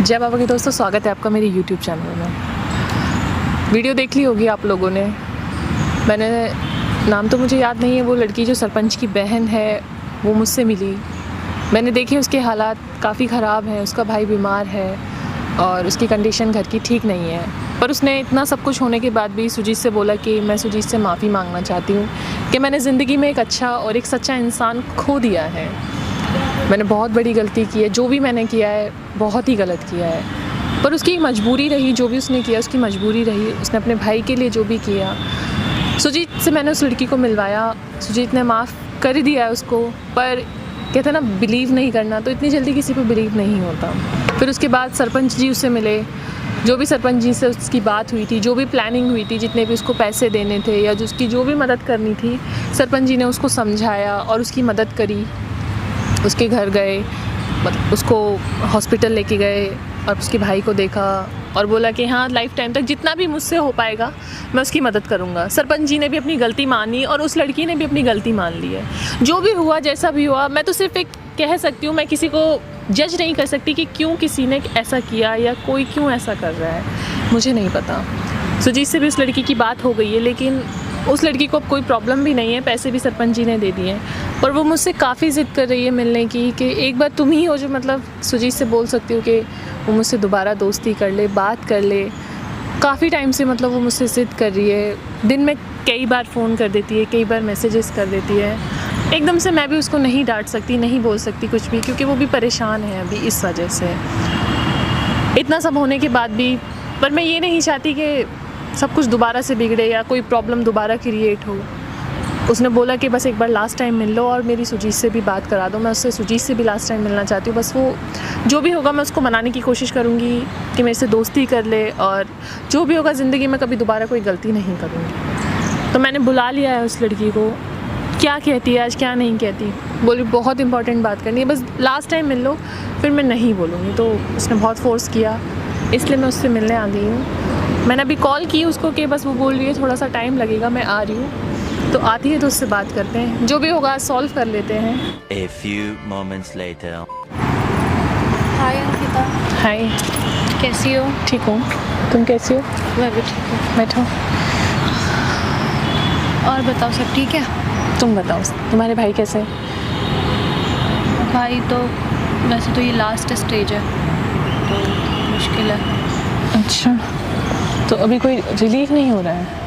जय बाबा के दोस्तों, स्वागत है आपका मेरे YouTube चैनल में। वीडियो देख ली होगी आप लोगों ने। मैंने नाम तो मुझे याद नहीं है, वो लड़की जो सरपंच की बहन है वो मुझसे मिली। मैंने देखे उसके हालात काफ़ी ख़राब हैं, उसका भाई बीमार है और उसकी कंडीशन घर की ठीक नहीं है। पर उसने इतना सब कुछ होने के बाद भी सुजीत से बोला कि मैं सुजीत से माफ़ी मांगना चाहती हूँ कि मैंने ज़िंदगी में एक अच्छा और एक सच्चा इंसान खो दिया है। मैंने बहुत बड़ी गलती की है, जो भी मैंने किया है बहुत ही गलत किया है। पर उसकी मजबूरी रही, जो भी उसने किया उसकी मजबूरी रही। उसने अपने भाई के लिए जो भी किया। सुजीत से मैंने उस लड़की को मिलवाया, सुजीत ने माफ़ कर दिया है उसको। पर कहते हैं ना, बिलीव नहीं करना, तो इतनी जल्दी किसी पे बिलीव नहीं होता। फिर उसके बाद सरपंच जी उससे मिले। जो भी सरपंच जी से उसकी बात हुई थी, जो भी प्लानिंग हुई थी, जितने भी उसको पैसे देने थे या उसकी जो भी मदद करनी थी, सरपंच जी ने उसको समझाया और उसकी मदद करी। उसके घर गए, मतलब उसको हॉस्पिटल लेके गए और उसके भाई को देखा और बोला कि हाँ, लाइफ टाइम तक जितना भी मुझसे हो पाएगा मैं उसकी मदद करूँगा। सरपंच जी ने भी अपनी गलती मानी और उस लड़की ने भी अपनी गलती मान ली है। जो भी हुआ, जैसा भी हुआ, मैं तो सिर्फ एक कह सकती हूँ, मैं किसी को जज नहीं कर सकती कि क्यों किसी ने ऐसा किया या कोई क्यों ऐसा कर रहा है, मुझे नहीं पता। सुजीत से भी उस लड़की की बात हो गई है, लेकिन उस लड़की को अब कोई प्रॉब्लम भी नहीं है, पैसे भी सरपंच जी ने दे दिए हैं। पर वो मुझसे काफ़ी ज़िद कर रही है मिलने की कि एक बार तुम ही हो जो मतलब सुजीत से बोल सकती हो कि वो मुझसे दोबारा दोस्ती कर ले, बात कर ले। काफ़ी टाइम से मतलब वो मुझसे ज़िद कर रही है। दिन में कई बार फ़ोन कर देती है, कई बार मैसेजेस कर देती है। एकदम से मैं भी उसको नहीं डांट सकती, नहीं बोल सकती कुछ भी, क्योंकि वो भी परेशान है अभी इस वजह से। इतना सब होने के बाद भी, पर मैं ये नहीं चाहती कि सब कुछ दोबारा से बिगड़े या कोई प्रॉब्लम दोबारा क्रिएट हो। उसने बोला कि बस एक बार लास्ट टाइम मिल लो और मेरी सुजीत से भी बात करा दो। मैं उससे सुजीत से भी लास्ट टाइम मिलना चाहती हूँ। बस वो जो भी होगा मैं उसको मनाने की कोशिश करूँगी कि मेरे से दोस्ती कर ले, और जो भी होगा ज़िंदगी में कभी दोबारा कोई गलती नहीं करूँगी। तो मैंने बुला लिया है उस लड़की को। क्या कहती है आज, क्या नहीं कहती। बोली बहुत इंपॉर्टेंट बात करनी है, बस लास्ट टाइम मिल लो, फिर मैं नहीं बोलूँगी। तो उसने बहुत फोर्स किया, इसलिए मैं उससे मिलने आ गई हूँ। मैंने अभी कॉल की उसको कि बस वो बोल रही है थोड़ा सा टाइम लगेगा, मैं आ रही हूँ। तो आती है तो उससे बात करते हैं, जो भी होगा सॉल्व कर लेते हैं। A few moments later. हाय अंकिता। हाय, कैसी हो? ठीक हूँ, तुम कैसी हो? मैं भी ठीक हूँ। बैठो। और बताओ, सब ठीक है? तुम बताओ, तुम्हारे भाई कैसे? भाई तो वैसे तो ये लास्ट स्टेज है, तो मुश्किल है। अच्छा, तो अभी कोई रिलीफ नहीं हो रहा है?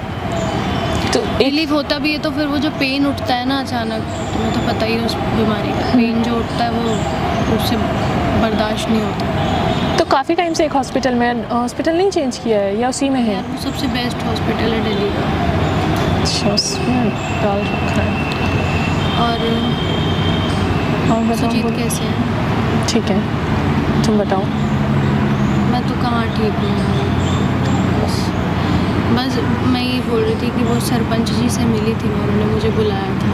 तो रिलीफ होता भी है तो फिर वो जो पेन उठता है ना अचानक, तुम्हें तो पता ही है उस बीमारी का पेन जो उठता है वो उससे बर्दाश्त नहीं होता। तो काफ़ी टाइम से एक हॉस्पिटल में, हॉस्पिटल नहीं चेंज किया है या उसी में है? यार वो सबसे बेस्ट हॉस्पिटल है दिल्ली का। अच्छा, उसमें डाल रखा है। और बताओ, सुजीत बोलो। कैसे है? ठीक है, तुम बताओ। मैं तो कहाँ ठीक हूँ। बस मैं ये बोल रही थी कि वो सरपंच जी से मिली थी, उन्होंने मुझे बुलाया था।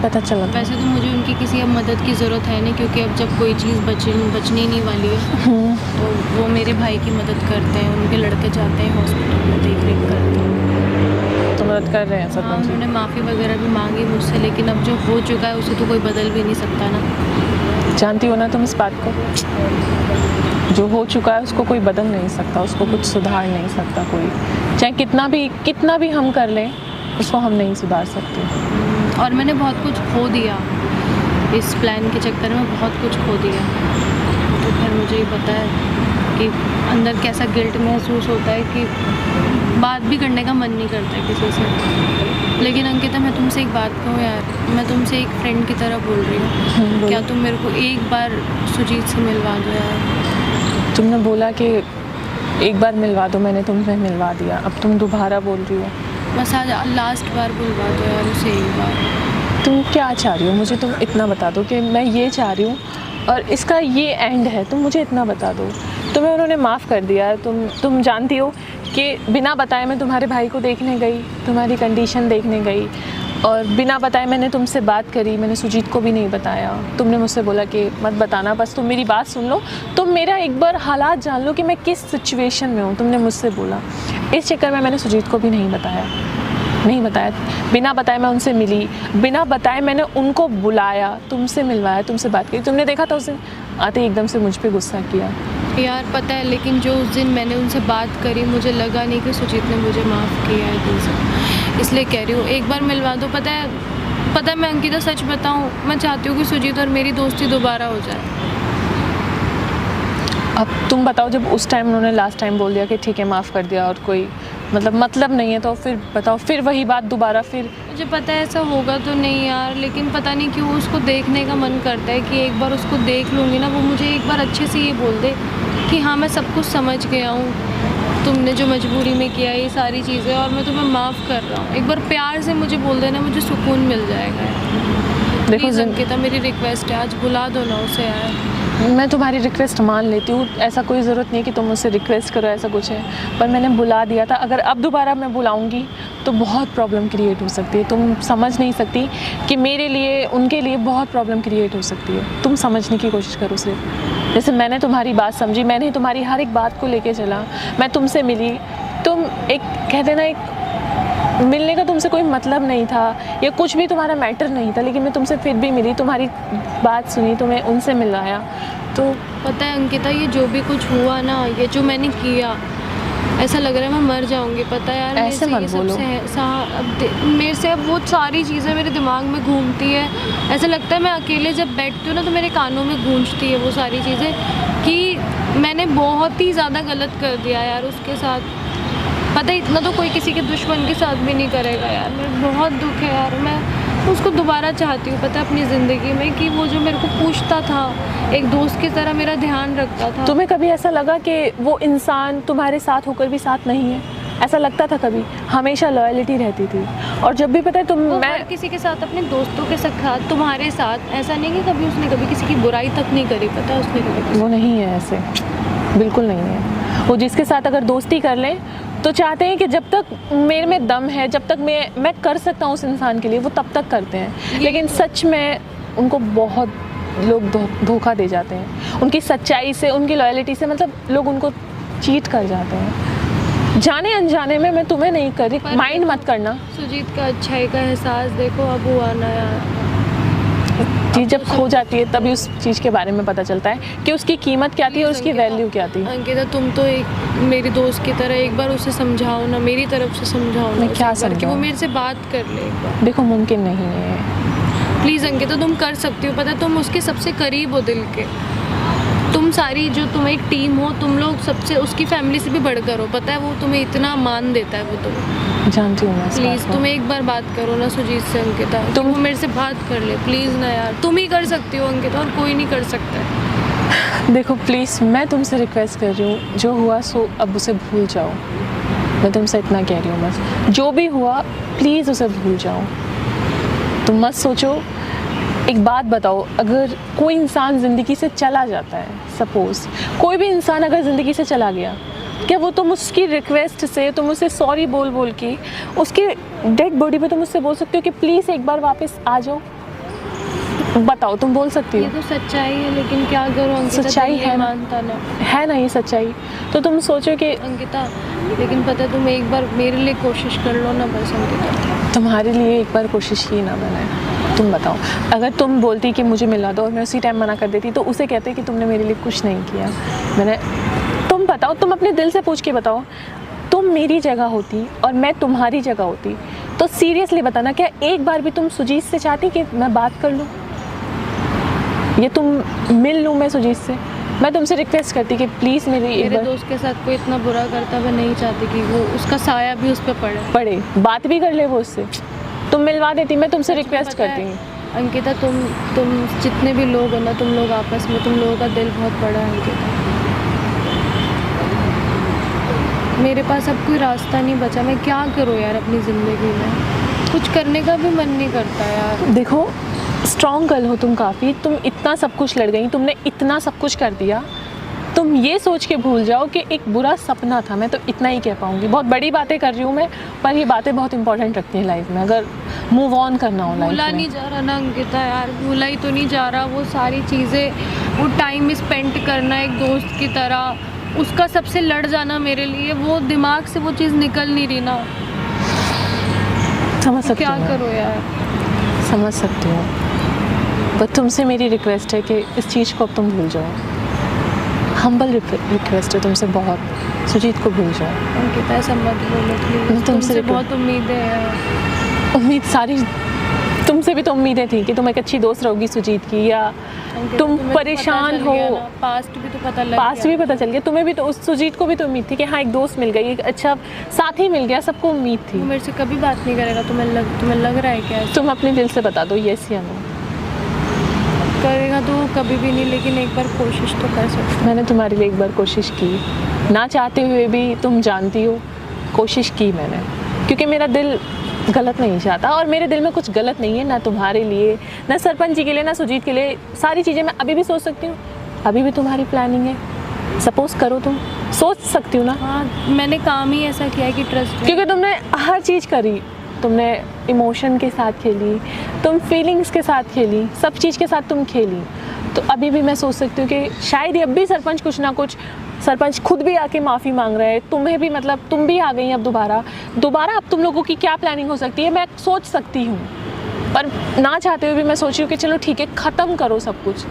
पता चला था। वैसे तो मुझे उनकी किसी अब मदद की ज़रूरत है नहीं, क्योंकि अब जब कोई चीज़ बचनी नहीं वाली है तो वो मेरे भाई की मदद करते हैं। उनके लड़के जाते हैं हॉस्पिटल में, देख रेख करते हैं। तो मदद कर रहे हैं हाँ, सरपंच? उन्होंने माफ़ी वगैरह भी मांगी मुझसे, लेकिन अब जो हो चुका है उसे तो कोई बदल भी नहीं सकता ना। जानती हो ना तुम इस बात को? जो हो चुका है उसको कोई बदल नहीं सकता, उसको कुछ सुधार नहीं सकता कोई। चाहे कितना भी हम कर लें, उसको हम नहीं सुधार सकते। और मैंने बहुत कुछ खो दिया इस प्लान के चक्कर में, बहुत कुछ खो दिया। तो फिर मुझे ही पता है कि अंदर कैसा गिल्ट महसूस होता है कि बात भी करने का मन नहीं करता है किसी से। लेकिन अंकिता, मैं तुमसे एक बात कहूँ यार, मैं तुमसे एक फ्रेंड की तरह बोल रही हूँ। क्या तुम मेरे को एक बार सुजीत से मिलवा दो यार? तुमने बोला कि एक बार मिलवा दो, मैंने तुमसे मिलवा दिया, अब तुम दोबारा बोल रही हो। बस आज लास्ट बार बुलवा दो यार उसे एक बार। तुम क्या चाह रही हो मुझे? तुम इतना बता दो कि मैं ये चाह रही हूँ और इसका ये एंड है, तुम मुझे इतना बता दो। तुम्हें उन्होंने माफ़ कर दिया, तुम जानती हो कि बिना बताए मैं तुम्हारे भाई को देखने गई, तुम्हारी कंडीशन देखने गई, और बिना बताए मैंने तुमसे बात करी। मैंने सुजीत को भी नहीं बताया। तुमने मुझसे बोला कि मत बताना, बस तुम मेरी बात सुन लो, तुम मेरा एक बार हालात जान लो कि मैं किस सिचुएशन में हूँ, तुमने मुझसे बोला। इस चक्कर में मैंने सुजीत को भी नहीं बताया। बिना बताए मैं उनसे मिली, बिना बताए मैंने उनको बुलाया, तुमसे मिलवाया, तुमसे बात की। तुमने देखा था उस दिन आते एकदम से मुझ पे गुस्सा किया। यार पता है, लेकिन जो उस दिन मैंने उनसे बात करी, मुझे लगा नहीं कि सुजीत ने मुझे माफ़ किया है दिल से, इसलिए कह रही हूँ एक बार मिलवा दो। पता है मैं अंकिता सच बताऊँ, मैं चाहती हूँ कि सुजीत और मेरी दोस्ती दोबारा हो जाए। अब तुम बताओ, जब उस टाइम उन्होंने लास्ट टाइम बोल दिया कि ठीक है माफ़ कर दिया और कोई मतलब नहीं है, तो फिर बताओ फिर वही बात दोबारा फिर? मुझे पता है ऐसा होगा तो नहीं यार, लेकिन पता नहीं क्यों उसको देखने का मन करता है कि एक बार उसको देख लूँगी ना, वो मुझे एक बार अच्छे से ये बोल दे कि हाँ मैं सब कुछ समझ गया हूँ, तुमने जो मजबूरी में किया ये सारी चीज़ें, और मैं तुम्हें माफ़ कर रहा हूँ। एक बार प्यार से मुझे बोल देना, मुझे सुकून मिल जाएगा। देखो अंकिता, मेरी रिक्वेस्ट है, आज बुला दो ना उसे यार। मैं तुम्हारी रिक्वेस्ट मान लेती हूँ, ऐसा कोई ज़रूरत नहीं है कि तुम मुझसे रिक्वेस्ट करो, ऐसा कुछ है, पर मैंने बुला दिया था। अगर अब दोबारा मैं बुलाऊंगी तो बहुत प्रॉब्लम क्रिएट हो सकती है। तुम समझ नहीं सकती कि मेरे लिए उनके लिए बहुत प्रॉब्लम क्रिएट हो सकती है। तुम समझने की कोशिश करो सिर्फ। जैसे मैंने तुम्हारी बात समझी, मैंने तुम्हारी हर एक बात को लेके चला, मैं तुमसे मिली, तुम एक कहते ना, एक मिलने का तुमसे कोई मतलब नहीं था या कुछ भी तुम्हारा मैटर नहीं था, लेकिन मैं तुमसे फिर भी मिली, तुम्हारी बात सुनी, तुम्हें उनसे मिलाया। तो पता है अंकिता, ये जो भी कुछ हुआ ना, ये जो मैंने किया, ऐसा लग रहा है मैं मर जाऊंगी। पता है यार, ऐसे मत बोलो। मेरे से अब वो सारी चीज़ें मेरे दिमाग में घूमती है। ऐसा लगता है मैं अकेले जब बैठती हूँ ना, तो मेरे कानों में गूंजती है वो सारी चीज़ें कि मैंने बहुत ही ज़्यादा गलत कर दिया यार उसके साथ। पता है, इतना तो कोई किसी के दुश्मन के साथ भी नहीं करेगा यार। मेरे बहुत दुख है यार, मैं उसको दोबारा चाहती हूँ पता है अपनी ज़िंदगी में, कि वो जो मेरे को पूछता था, एक दोस्त की तरह मेरा ध्यान रखता था। तुम्हें कभी ऐसा लगा कि वो इंसान तुम्हारे साथ होकर भी साथ नहीं है? ऐसा लगता था कभी? हमेशा लॉयल्टी रहती थी, और जब भी पता है मैं किसी के साथ, अपने दोस्तों के साथ, तुम्हारे साथ, ऐसा नहीं कि कभी उसने कभी किसी की बुराई तक नहीं करी। पता है उसने कभी, वो नहीं है ऐसे, बिल्कुल नहीं है। वो जिसके साथ अगर दोस्ती कर लें तो चाहते हैं कि जब तक मेरे में दम है, जब तक मैं कर सकता हूँ उस इंसान के लिए, वो तब तक करते हैं। लेकिन सच में उनको बहुत लोग धोखा दे जाते हैं, उनकी सच्चाई से, उनकी लॉयल्टी से, मतलब लोग उनको चीट कर जाते हैं जाने अनजाने में। मैं तुम्हें नहीं कर रही, माइंड मत करना। सुजीत का अच्छाई का एहसास देखो अब हुआ ना यार। चीज़ जब खो जाती है तभी उस चीज़ के बारे में पता चलता है कि उसकी कीमत क्या थी और उसकी वैल्यू क्या थी। अंकिता, तुम तो एक मेरी दोस्त की तरह एक बार उसे समझाओ ना, मेरी तरफ से समझाओ ना। क्या समझाऊं? कि वो मेरे से बात कर ले एक बार। देखो मुमकिन नहीं है। प्लीज़ अंकिता, तुम कर सकती हो। पता है तुम उसके सबसे करीब हो दिल के, तुम सारी जो तुम एक टीम हो, तुम लोग सबसे, उसकी फैमिली से भी बढ़कर हो। पता है वो तुम्हें इतना मान देता है, वो तुम्हें जानती हूँ मैं। प्लीज़ तुम एक बार बात करो ना सुजीत से अंकिता, तुम वो मेरे से बात कर ले प्लीज़ ना यार। तुम ही कर सकती हो अंकिता, और कोई नहीं कर सकता है। देखो प्लीज़, मैं तुमसे रिक्वेस्ट कर रही हूँ, जो हुआ सो अब उसे भूल जाओ। मैं तुमसे इतना कह रही हूँ बस, जो भी हुआ प्लीज़ उसे भूल जाओ। तुम मत सोचो। एक बात बताओ, अगर कोई इंसान ज़िंदगी से चला जाता है, सपोज़ कोई भी इंसान अगर ज़िंदगी से चला गया, क्या वो तुम उसकी रिक्वेस्ट से, तुम उसे सॉरी बोल के उसके डेड बॉडी पे तुम उससे बोल सकते हो कि प्लीज़ एक बार वापस आ जाओ? बताओ, तुम बोल सकती हो? ये तो सच्चाई है, लेकिन क्या करूँ अंकिता, सच्चाई है मानता ना है ना ये सच्चाई। तो तुम सोचो कि अंकिता, लेकिन पता तुम एक बार मेरे लिए कोशिश कर लो ना बस अंकिता। तुम्हारे लिए एक बार कोशिश की ना मैंने। तुम बताओ, अगर तुम बोलती कि मुझे मिला दो और मैं उसी टाइम मना कर देती, तो उसे कहते कि तुमने मेरे लिए कुछ नहीं किया। मैंने, तुम बताओ, तुम अपने दिल से पूछ के बताओ, तुम मेरी जगह होती और मैं तुम्हारी जगह होती, तो सीरियसली बताना, क्या एक बार भी तुम सुजीत से चाहती कि मैं बात कर लूँ, ये तुम मिल लूँ मैं सुजीत से? मैं तुमसे रिक्वेस्ट करती कि प्लीज़ मेरे दोस्त के साथ कोई इतना बुरा करता, मैं नहीं चाहती कि वो उसका साया भी उस पर पड़े, बात भी कर ले वो उससे। तुम मिलवा देती, मैं तुमसे रिक्वेस्ट करती हूँ। अंकिता, तुम जितने भी लोग हो ना, तुम लोग आपस में, तुम लोगों का दिल बहुत बड़ा है अंकिता। मेरे पास अब कोई रास्ता नहीं बचा, मैं क्या करूँ यार अपनी ज़िंदगी में? कुछ करने का भी मन नहीं करता यार। देखो, स्ट्रॉन्ग गर्ल हो तुम काफ़ी, तुम इतना सब कुछ लड़ गई, तुमने इतना सब कुछ कर दिया। तुम ये सोच के भूल जाओ कि एक बुरा सपना था। मैं तो इतना ही कह पाऊँगी। बहुत बड़ी बातें कर रही हूँ मैं, पर ये बातें बहुत इंपॉर्टेंट रखती हैं लाइफ में, अगर मूव ऑन करना हो लाइफ में। भूला नहीं जा रहा ना अंकिता यार, भूला ही तो नहीं जा रहा वो सारी चीज़ें, वो टाइम स्पेंड करना एक दोस्त की तरह, उसका सबसे लड़ जाना मेरे लिए, वो दिमाग से वो चीज़ निकल नहीं रही ना। समझ सकती हूँ, क्या करो यार, समझ सकती हूँ, पर तुमसे मेरी रिक्वेस्ट है कि इस चीज़ को अब तुम भूल जाओ। हम्बल रिक्वेस्ट है तुमसे बहुत, सुजीत को भूल जाओ। अंकिता ऐसा मत बोलो प्लीज, मैं तुमसे बहुत उम्मीदें हैं। उम्मीद सारी, तुमसे भी तो उम्मीदें थी कि तुम एक अच्छी दोस्त रहोगी सुजीत की, या तुम परेशान हो। पास्ट भी तो पता लग पास्ट भी पता चल गया तुम्हें भी, तो उस सुजीत को भी तो उम्मीद थी कि हाँ एक दोस्त मिल गई, एक अच्छा साथी मिल गया, सबको उम्मीद थी। वो मेरे से कभी बात नहीं करेगा, तुम्हें लग रहा है क्या? तुम अपने दिल से बता दो यस या नो। करेगा तो कभी भी नहीं, लेकिन एक बार कोशिश तो कर सकते हो। मैंने तुम्हारे लिए एक बार कोशिश की, ना चाहते हुए भी, तुम जानती हो कोशिश की मैंने, क्योंकि मेरा दिल गलत नहीं चाहता, और मेरे दिल में कुछ गलत नहीं है, ना तुम्हारे लिए, ना सरपंच जी के लिए, ना सुजीत के लिए। सारी चीज़ें मैं अभी भी सोच सकती हूँ, अभी भी तुम्हारी प्लानिंग है, सपोज करो, तुम सोच सकती हो ना। हाँ, मैंने काम ही ऐसा किया है कि ट्रस्ट, क्योंकि तुमने हर चीज़ करी, तुमने इमोशन के साथ खेली, तुम फीलिंग्स के साथ खेली, सब चीज़ के साथ तुम खेली। तो अभी भी मैं सोच सकती हूँ कि शायद अब भी सरपंच कुछ ना कुछ, सरपंच खुद भी आके माफ़ी मांग रहे हैं, तुम्हें भी, मतलब तुम भी आ गई अब दोबारा अब तुम लोगों की क्या प्लानिंग हो सकती है, मैं सोच सकती हूँ। पर ना चाहते हुए भी मैं सोच रही हूँ कि चलो ठीक है, ख़त्म करो सब कुछ।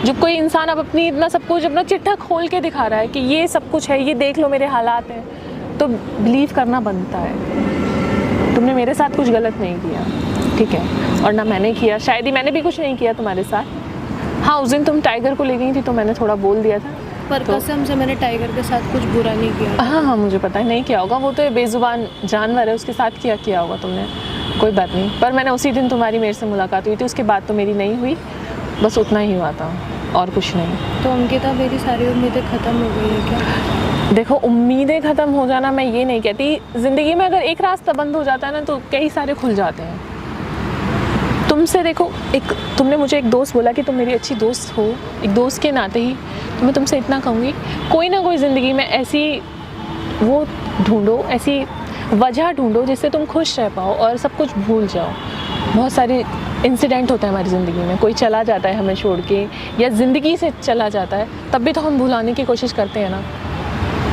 जब कोई इंसान अब अपनी इतना सब कुछ, अपना चिट्ठा खोल के दिखा रहा है कि ये सब कुछ है, ये देख लो मेरे हालात हैं, तो बिलीव करना बनता है। तुमने मेरे साथ कुछ गलत नहीं किया, ठीक है, और ना मैंने किया, शायद ही मैंने भी कुछ नहीं किया तुम्हारे साथ। हाँ, उस दिन तुम टाइगर को ले गई थी तो मैंने थोड़ा बोल दिया था, पर तो कसम से मैंने टाइगर के साथ कुछ बुरा नहीं किया। हाँ, मुझे पता है नहीं किया होगा, वो तो बेजुबान जानवर है, उसके साथ किया होगा तुमने, कोई बात नहीं। पर मैंने उसी दिन तुम्हारी मेरे से मुलाकात हुई थी, उसके बाद तो मेरी नहीं हुई, बस उतना ही हुआ था और कुछ नहीं। तो अंकिता मेरी सारी उम्मीदें ख़त्म हो गई है क्या? देखो, उम्मीदें ख़त्म हो जाना मैं ये नहीं कहती, ज़िंदगी में अगर एक रास्ता बंद हो जाता है ना तो कई सारे खुल जाते हैं। तुमसे देखो, एक तुमने मुझे एक दोस्त बोला कि तुम मेरी अच्छी दोस्त हो, एक दोस्त के नाते ही तो मैं तुमसे इतना कहूँगी, कोई ना कोई ज़िंदगी में ऐसी वो ढूंढो, ऐसी वजह ढूंढो जिससे तुम खुश रह पाओ और सब कुछ भूल जाओ। बहुत सारे इंसिडेंट होता है हमारी ज़िंदगी में, कोई चला जाता है हमें छोड़ के, या ज़िंदगी से चला जाता है, तब भी तो हम भुलाने की कोशिश करते हैं ना।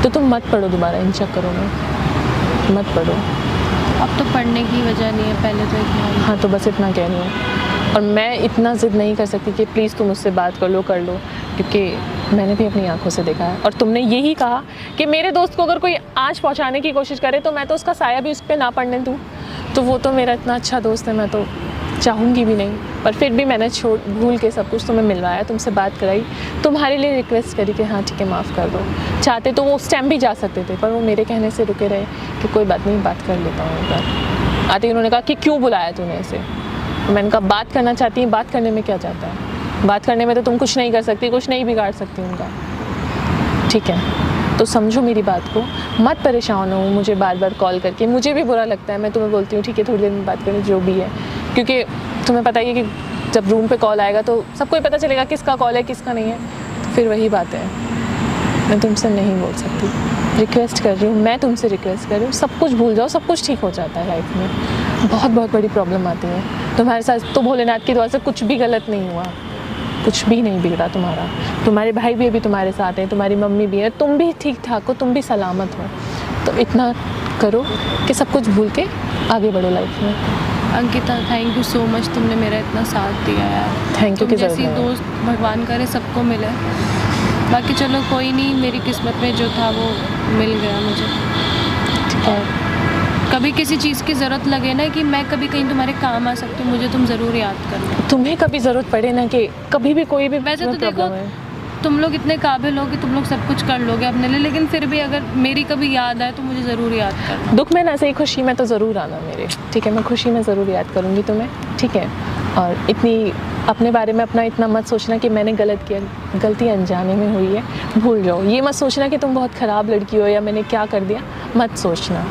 तो तुम मत पढ़ो दोबारा इन चक्करों में, मत पढ़ो। अब तो पढ़ने की वजह नहीं है, पहले तो इतना। हाँ, तो बस इतना कह रही हूँ, और मैं इतना ज़िद नहीं कर सकती कि प्लीज़ तुम मुझसे बात कर लो, क्योंकि मैंने भी अपनी आंखों से देखा है। और तुमने यही कहा कि मेरे दोस्त को अगर कोई आँच पहुँचाने की कोशिश करे तो मैं तो उसका साया भी उस पर ना पड़ने दूँ, तो वो तो मेरा इतना अच्छा दोस्त है, मैं तो चाहूँगी भी नहीं। पर फिर भी मैंने भूल के सब कुछ तुम्हें मिलवाया, तुमसे बात कराई, तुम्हारे लिए रिक्वेस्ट करी कि हाँ ठीक है माफ़ कर दो। चाहते तो वो उस टाइम भी जा सकते थे, पर वो मेरे कहने से रुके रहे कि कोई बात नहीं, बात कर लेता हूँ एक बार। आते ही उन्होंने कहा कि क्यों बुलाया तूने ऐसे, तो मैंने कहा बात करना चाहती है, बात करने में क्या जाता है, बात करने में तो तुम कुछ नहीं कर सकती, कुछ नहीं बिगाड़ सकती उनका, ठीक है। तो समझो मेरी बात को, मत परेशान हो मुझे बार बार कॉल करके, मुझे भी बुरा लगता है, मैं तुम्हें बोलती हूँ ठीक है थोड़ी देर में बात करें, जो भी है, क्योंकि तुम्हें पता ही है कि जब रूम पे कॉल आएगा तो सबको ही पता चलेगा किसका कॉल है किसका नहीं है, तो फिर वही बात है, मैं तुमसे नहीं बोल सकती, रिक्वेस्ट कर रही हूँ, मैं तुमसे रिक्वेस्ट कर रही हूँ, सब कुछ भूल जाओ, सब कुछ ठीक हो जाता है लाइफ में। बहुत बहुत बड़ी प्रॉब्लम आती है तुम्हारे साथ, तो भोलेनाथ की दुआ से कुछ भी गलत नहीं हुआ, कुछ भी नहीं बिगड़ा तुम्हारा, तुम्हारे भाई भी अभी तुम्हारे साथ हैं, तुम्हारी मम्मी भी है, तुम भी ठीक ठाक हो, तुम भी सलामत हो, तो इतना करो कि सब कुछ भूल के आगे बढ़ो लाइफ में। Ankita, thank you so much, तुमने मेरा इतना साथ दिया यार। थैंक यू की जैसी ज़रूरत है। दोस्त भगवान करे सबको मिले, बाकी चलो कोई नहीं, मेरी किस्मत में जो था वो मिल गया मुझे। ठीक है, कभी किसी चीज़ की ज़रूरत लगे ना कि मैं कभी कहीं तुम्हारे काम आ सकती हूँ, मुझे तुम ज़रूर याद करना। तुम्हें कभी ज़रूरत पड़े ना कि कभी भी कोई भी वैसे तो देखो प्रॉब्लम है, तुम लोग इतने काबिल हो कि तुम लोग सब कुछ कर लोगे अपने लिए, लेकिन फिर भी अगर मेरी कभी याद आए तो मुझे ज़रूर याद करना। दुख में ना सही, खुशी में तो ज़रूर आना मेरे, ठीक है, मैं खुशी में ज़रूर याद करूँगी तुम्हें, ठीक है। और इतनी अपने बारे में अपना इतना मत सोचना कि मैंने गलत किया, गलती अनजाने में हुई है, भूल जाओ। ये मत सोचना कि तुम बहुत ख़राब लड़की हो या मैंने क्या कर दिया, मत सोचना।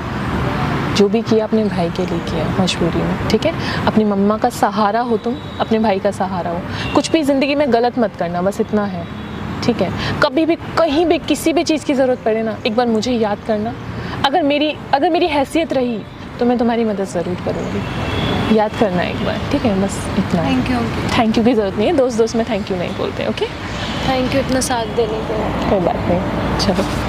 जो भी किया अपने भाई के लिए किया मजबूरी में, ठीक है। अपनी मम्मा का सहारा हो तुम, अपने भाई का सहारा हो, कुछ भी ज़िंदगी में गलत मत करना, बस इतना है, ठीक है। कभी भी कहीं भी किसी भी चीज़ की ज़रूरत पड़े ना, एक बार मुझे याद करना, अगर मेरी हैसियत रही तो मैं तुम्हारी मदद ज़रूर करूँगी, याद करना एक बार, ठीक है, बस इतना। थैंक यू की ज़रूरत नहीं है, दोस्त में थैंक यू नहीं बोलते, ओके। थैंक यू इतना साथ देने के लिए। कोई बात नहीं, चलो।